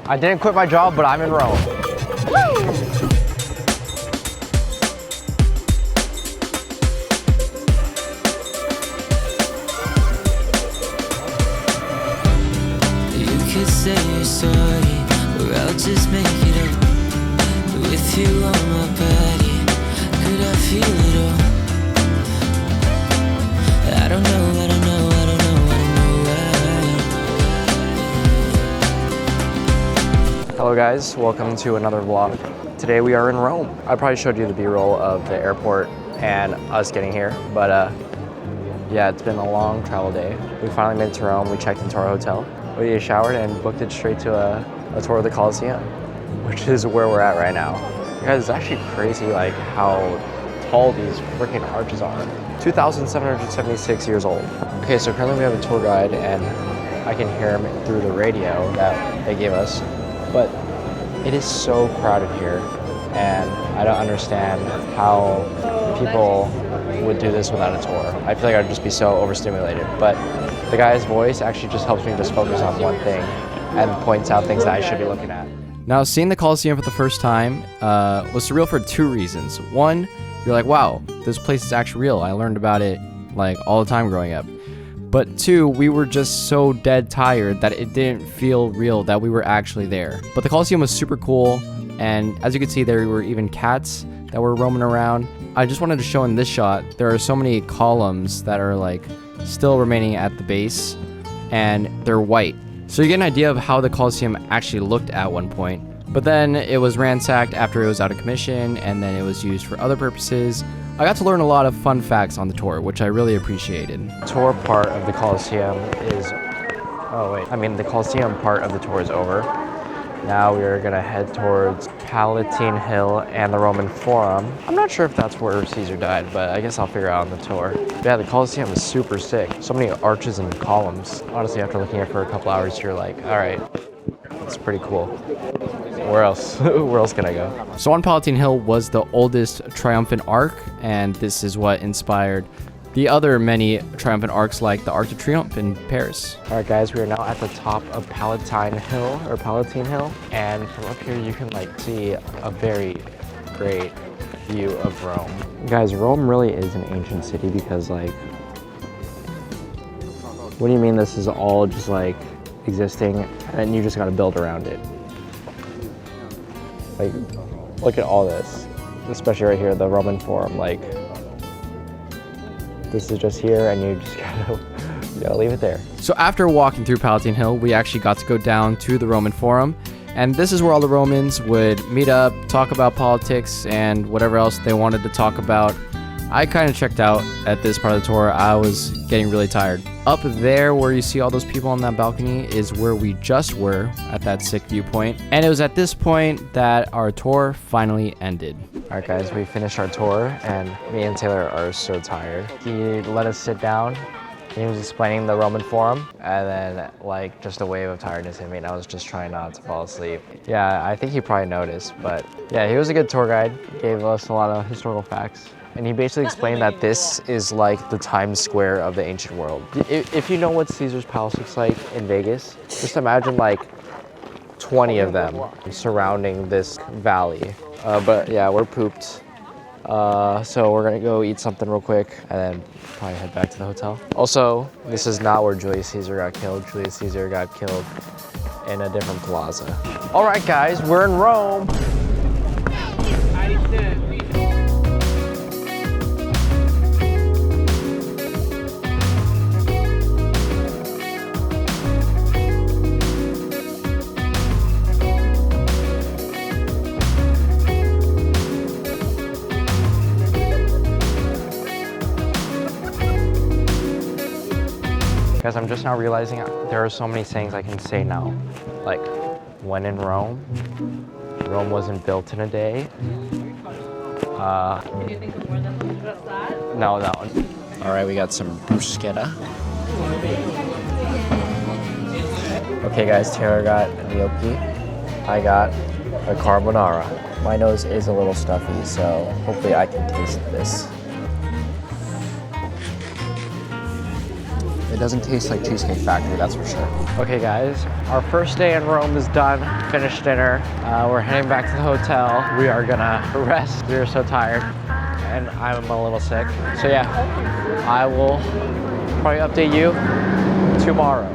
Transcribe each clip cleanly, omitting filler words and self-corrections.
I didn't quit my job, but I'm in Rome. You could say your story, or I'll just make it up. With you on my body, could I feel it all? I don't know why. Hello guys, welcome to another vlog. Today we are in Rome. I probably showed you the B-roll of the airport and us getting here, but yeah, it's been a long travel day. We finally made it to Rome. We checked into our hotel. We showered and booked it straight to a tour of the Colosseum, which is where we're at right now. You guys, it's actually crazy like how tall these freaking arches are. 2,776 years old. Okay, so currently we have a tour guide and I can hear him through the radio that they gave us, but it is so crowded here and I don't understand how people would do this without a tour. I feel like I'd just be so overstimulated, but the guy's voice actually just helps me just focus on one thing and points out things that I should be looking at. Now, seeing the Colosseum for the first time was surreal for two reasons. One, you're like, wow, this place is actually real. I learned about it like all the time growing up. But two, we were just so dead tired that it didn't feel real that we were actually there. But the Colosseum was super cool, and as you can see, there were even cats that were roaming around. I just wanted to show in this shot, there are so many columns that are like still remaining at the base, and they're white. So you get an idea of how the Colosseum actually looked at one point. But then it was ransacked after it was out of commission, and then it was used for other purposes. I got to learn a lot of fun facts on the tour, which I really appreciated. Tour part of the Colosseum is, the Colosseum part of the tour is over. Now we're gonna head towards Palatine Hill and the Roman Forum. I'm not sure if that's where Caesar died, but I guess I'll figure out on the tour. Yeah, the Colosseum is super sick. So many arches and columns. Honestly, after looking at it for a couple hours, you're like, all right, it's pretty cool. Where else? Where else can I go? So on Palatine Hill was the oldest triumphant arch, and this is what inspired the other many triumphant arcs like the Arc de Triomphe in Paris. All right, guys, we are now at the top of Palatine Hill, and from up here you can like see a very great view of Rome. Guys, Rome really is an ancient city because like, what do you mean this is all just like existing and then you just gotta build around it? Like, look at all this, especially right here, the Roman Forum. Like, this is just here, and you just gotta leave it there. So after walking through Palatine Hill, we actually got to go down to the Roman Forum, and this is where all the Romans would meet up, talk about politics, and whatever else they wanted to talk about. I kind of checked out at this part of the tour. I was getting really tired. Up there where you see all those people on that balcony is where we just were at that sick viewpoint. And it was at this point that our tour finally ended. All right, guys, we finished our tour and me and Taylor are so tired. He let us sit down. He was explaining the Roman Forum, and then like just a wave of tiredness hit me, and I was just trying not to fall asleep. Yeah, I think he probably noticed, but yeah, he was a good tour guide. Gave us a lot of historical facts. And he basically explained that this is like the Times Square of the ancient world. If you know what Caesar's Palace looks like in Vegas, just imagine like 20 of them surrounding this valley. But yeah, we're pooped. So we're gonna go eat something real quick and then probably head back to the hotel. Also, this is not where Julius Caesar got killed. Julius Caesar got killed in a different plaza. All right, guys, we're in Rome. Guys, I'm just now realizing there are so many sayings I can say now. Like, when in Rome, Rome wasn't built in a day. No. All right, we got some bruschetta. Okay, guys, Taylor got a gnocchi. I got a carbonara. My nose is a little stuffy, so hopefully I can taste this. It doesn't taste like Cheesecake Factory, that's for sure. Okay guys, our first day in Rome is done. Finished dinner. We're heading back to the hotel. We are gonna rest. We are so tired and I'm a little sick. So yeah, I will probably update you tomorrow.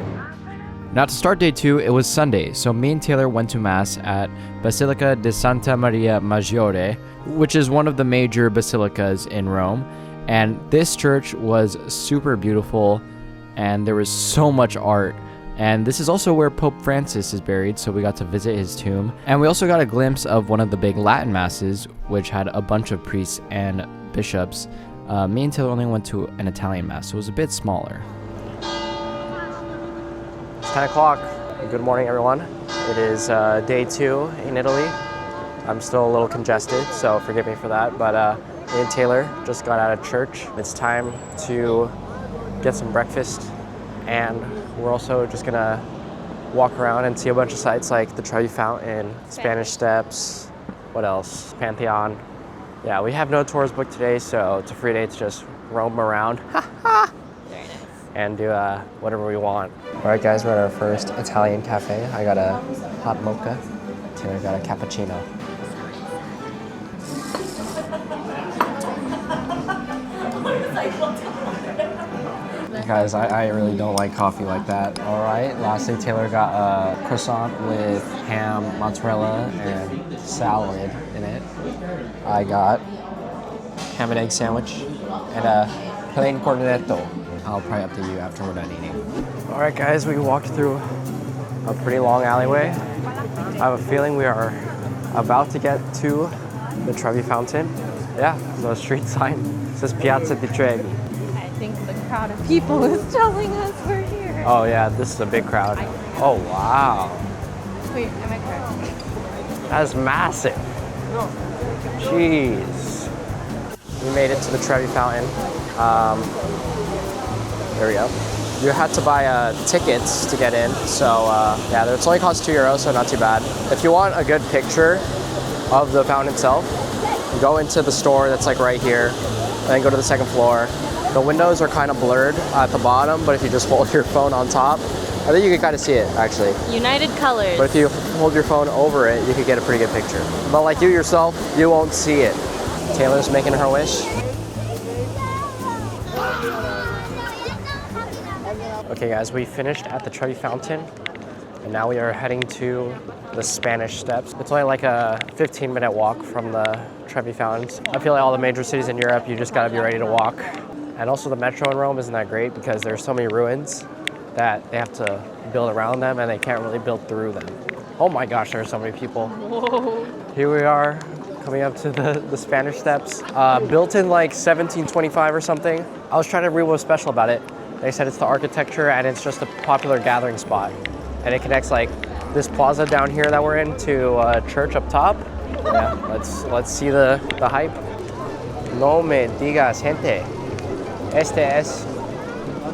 Now to start day 2, it was Sunday, so me and Taylor went to Mass at Basilica di Santa Maria Maggiore, which is one of the major basilicas in Rome. And this church was super beautiful, and there was so much art. And this is also where Pope Francis is buried, so we got to visit his tomb. And we also got a glimpse of one of the big Latin masses, which had a bunch of priests and bishops. Me and Taylor only went to an Italian mass, so it was a bit smaller. It's 10 o'clock. Good morning, everyone. It is day 2 in Italy. I'm still a little congested, so forgive me for that. But me and Taylor just got out of church. It's time to get some breakfast, and we're also just gonna walk around and see a bunch of sites like the Trevi Fountain, Spanish Steps, what else? Pantheon. Yeah, we have no tours booked today, so it's a free day to just roam around. And do whatever we want. All right, guys, we're at our first Italian cafe. I got a hot mocha. Taylor got a cappuccino. Guys, I really don't like coffee like that. All right, lastly, Taylor got a croissant with ham, mozzarella, and salad in it. I got ham and egg sandwich and a plain cornetto. I'll probably update you after we're done eating. All right, guys, we walked through a pretty long alleyway. I have a feeling we are about to get to the Trevi Fountain. Yeah, the street sign says Piazza di Trevi. I think the crowd of people is telling us we're here. Oh yeah, this is a big crowd. Oh wow. Wait, am I correct? That's massive. Jeez. We made it to the Trevi Fountain. There we go. You had to buy tickets to get in, so yeah, it's only cost €2, so not too bad. If you want a good picture of the fountain itself, go into the store that's like right here, and then go to the second floor. The windows are kind of blurred at the bottom, but if you just hold your phone on top, I think you can kind of see it actually. United Colors. But if you hold your phone over it, you can get a pretty good picture. But like you yourself, you won't see it. Taylor's making her wish. Okay guys, we finished at the Trevi Fountain, and now we are heading to the Spanish Steps. It's only like a 15-minute walk from the Trevi Fountain. I feel like all the major cities in Europe, you just gotta be ready to walk. And also the metro in Rome isn't that great because there's so many ruins that they have to build around them and they can't really build through them. Oh my gosh, there are so many people. Whoa. Here we are, coming up to the Spanish Steps. Built in like 1725 or something. I was trying to read what was special about it. They said it's the architecture and it's just a popular gathering spot. And it connects like this plaza down here that we're in to a church up top. Yeah, let's see the hype. No me digas, gente. Este es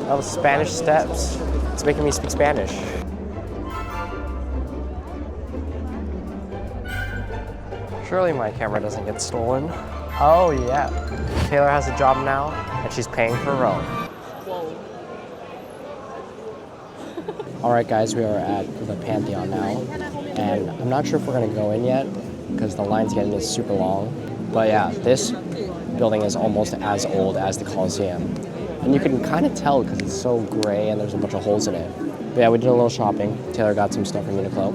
el Spanish Steps. It's making me speak Spanish. Surely my camera doesn't get stolen. Oh yeah. Taylor has a job now and she's paying for Rome. All right, guys, we are at the Pantheon now, and I'm not sure if we're gonna go in yet because the line's getting super long. But yeah, this building is almost as old as the Colosseum, and you can kind of tell because it's so gray and there's a bunch of holes in it. But yeah, we did a little shopping. Taylor got some stuff from Uniqlo,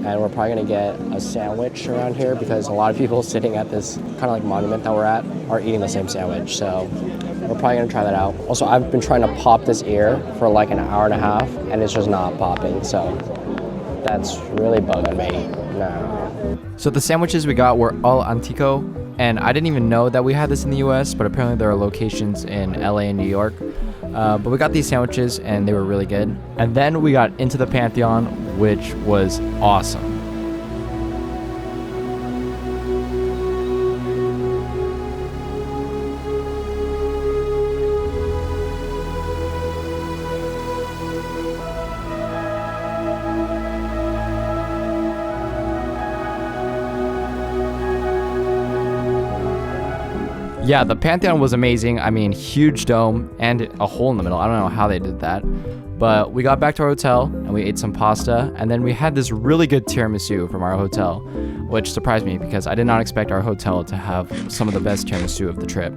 and we're probably gonna get a sandwich around here because a lot of people sitting at this kind of like monument that we're at are eating the same sandwich. So we're probably gonna try that out. Also, I've been trying to pop this ear for like an hour and a half, and it's just not popping, so that's really bugging me. No. So the sandwiches we got were all antico, and I didn't even know that we had this in the US, but apparently there are locations in LA and New York. But we got these sandwiches, and they were really good. And then we got into the Pantheon, which was awesome. Yeah, the Pantheon was amazing. I mean, huge dome and a hole in the middle. I don't know how they did that. But we got back to our hotel and we ate some pasta, and then we had this really good tiramisu from our hotel, which surprised me because I did not expect our hotel to have some of the best tiramisu of the trip.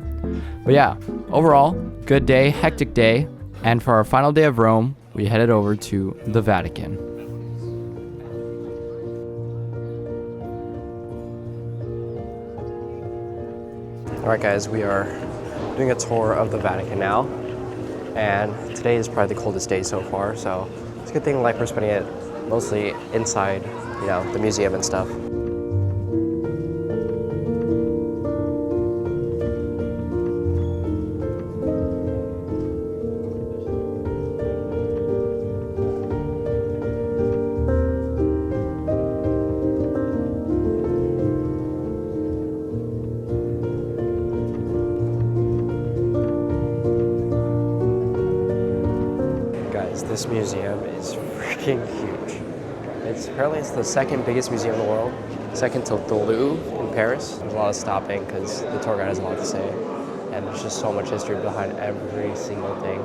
But yeah, overall, good day, hectic day, and for our final day of Rome, we headed over to the Vatican. Alright guys, we are doing a tour of the Vatican now. And today is probably the coldest day so far, so it's a good thing like we're spending it mostly inside, you know, the museum and stuff. This museum is freaking huge. Apparently it's the second biggest museum in the world, second to the Louvre in Paris. There's a lot of stopping because the tour guide has a lot to say, and there's just so much history behind every single thing.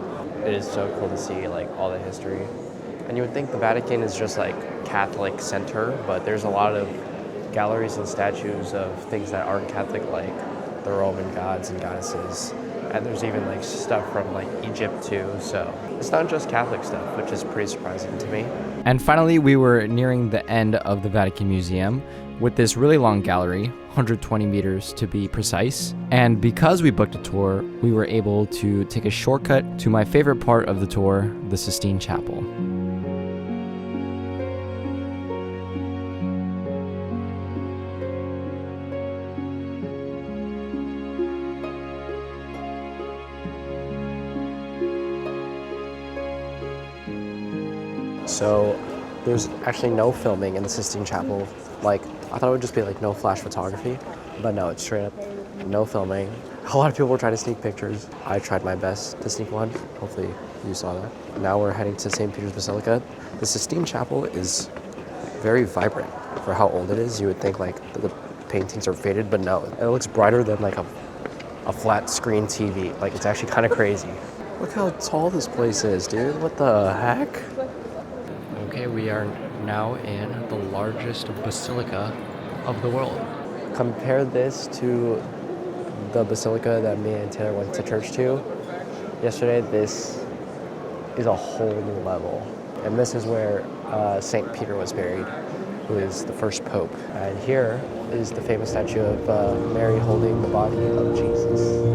It is so cool to see like all the history. And you would think the Vatican is just like Catholic center, but there's a lot of galleries and statues of things that aren't Catholic, like the Roman gods and goddesses. And there's even like stuff from like Egypt too, so it's not just Catholic stuff, which is pretty surprising to me. And finally, we were nearing the end of the Vatican Museum with this really long gallery, 120 meters to be precise. And because we booked a tour, we were able to take a shortcut to my favorite part of the tour, the Sistine Chapel. So there's actually no filming in the Sistine Chapel. Like, I thought it would just be like no flash photography, but no, it's straight up no filming. A lot of people were trying to sneak pictures. I tried my best to sneak one. Hopefully you saw that. Now we're heading to St. Peter's Basilica. The Sistine Chapel is very vibrant for how old it is. You would think like the paintings are faded, but no, it looks brighter than like a flat screen TV. Like, it's actually kind of crazy. Look how tall this place is, dude. What the heck? Okay, we are now in the largest basilica of the world. Compare this to the basilica that me and Taylor went to church to yesterday. This is a whole new level. And this is where St. Peter was buried, who is the first pope. And here is the famous statue of Mary holding the body of Jesus.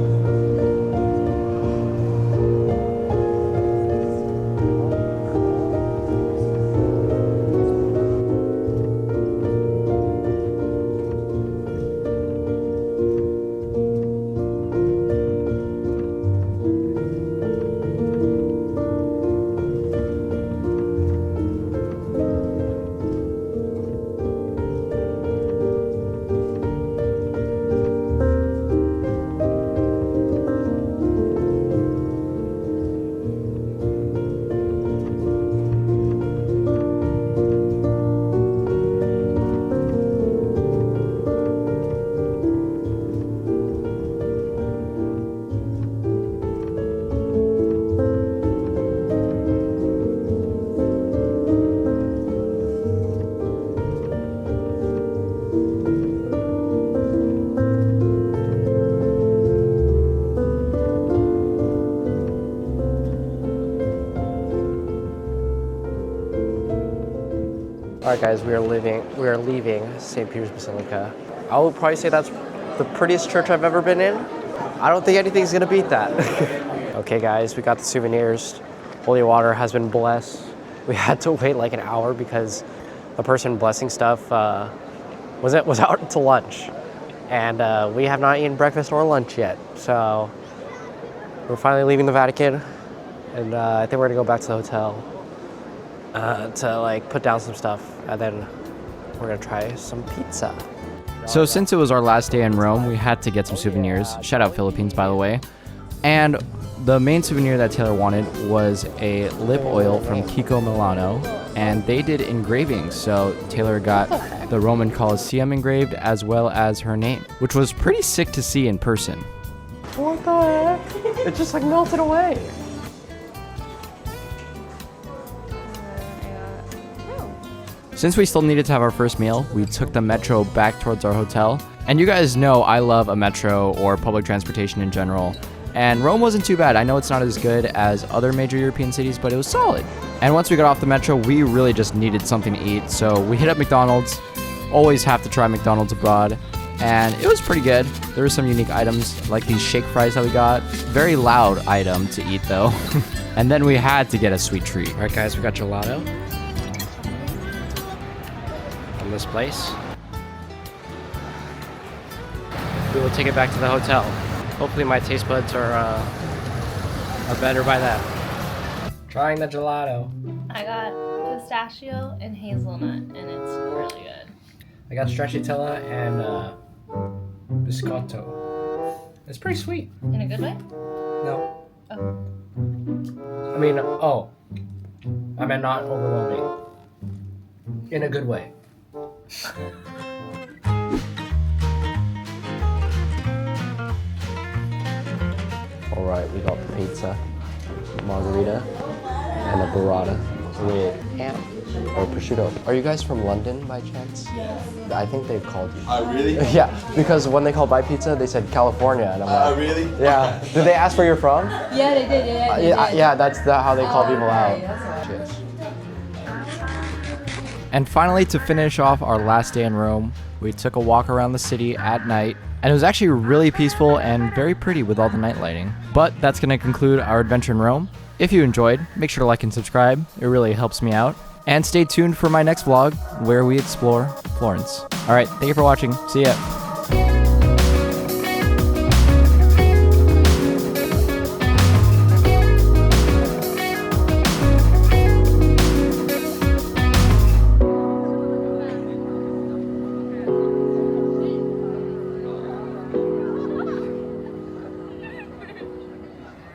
All right, guys, we are leaving St. Peter's Basilica. I would probably say that's the prettiest church I've ever been in. I don't think anything's gonna beat that. Okay, guys, we got the souvenirs. Holy water has been blessed. We had to wait like an hour because the person blessing stuff was out to lunch, and we have not eaten breakfast or lunch yet. So we're finally leaving the Vatican, and I think we're gonna go back to the hotel to like put down some stuff, and then we're gonna try some pizza. So since it was our last day in Rome, we had to get some souvenirs. Shout out Philippines, by the way. And the main souvenir that Taylor wanted was a lip oil from Kiko Milano, and they did engravings. So Taylor got the Roman Colosseum engraved as well as her name, which was pretty sick to see in person. What the heck? It just like melted away. Since we still needed to have our first meal, we took the metro back towards our hotel. And you guys know I love a metro or public transportation in general. And Rome wasn't too bad. I know it's not as good as other major European cities, but it was solid. And once we got off the metro, we really just needed something to eat. So we hit up McDonald's. Always have to try McDonald's abroad. And it was pretty good. There were some unique items like these shake fries that we got. Very loud item to eat though. And then we had to get a sweet treat. All right guys, we got gelato. This place. We will take it back to the hotel. Hopefully my taste buds are better by then. Trying the gelato. I got pistachio and hazelnut, and it's really good. I got stracciatella and biscotto. It's pretty sweet. In a good way? No. Oh. I mean, I meant not overwhelming. In a good way. Alright, we got the pizza, margarita, and a burrata with ham or prosciutto. Are you guys from London by chance? Yes. I think they called you. Oh, really? Yeah, because when they called by pizza, they said California, and I'm like, really? Yeah. Did they ask where you're from? Yeah, they did. Yeah, that's how they call people out. Cheers. And finally, to finish off our last day in Rome, we took a walk around the city at night, and it was actually really peaceful and very pretty with all the night lighting. But that's going to conclude our adventure in Rome. If you enjoyed, make sure to like and subscribe. It really helps me out. And stay tuned for my next vlog where we explore Florence. All right, thank you for watching. See ya.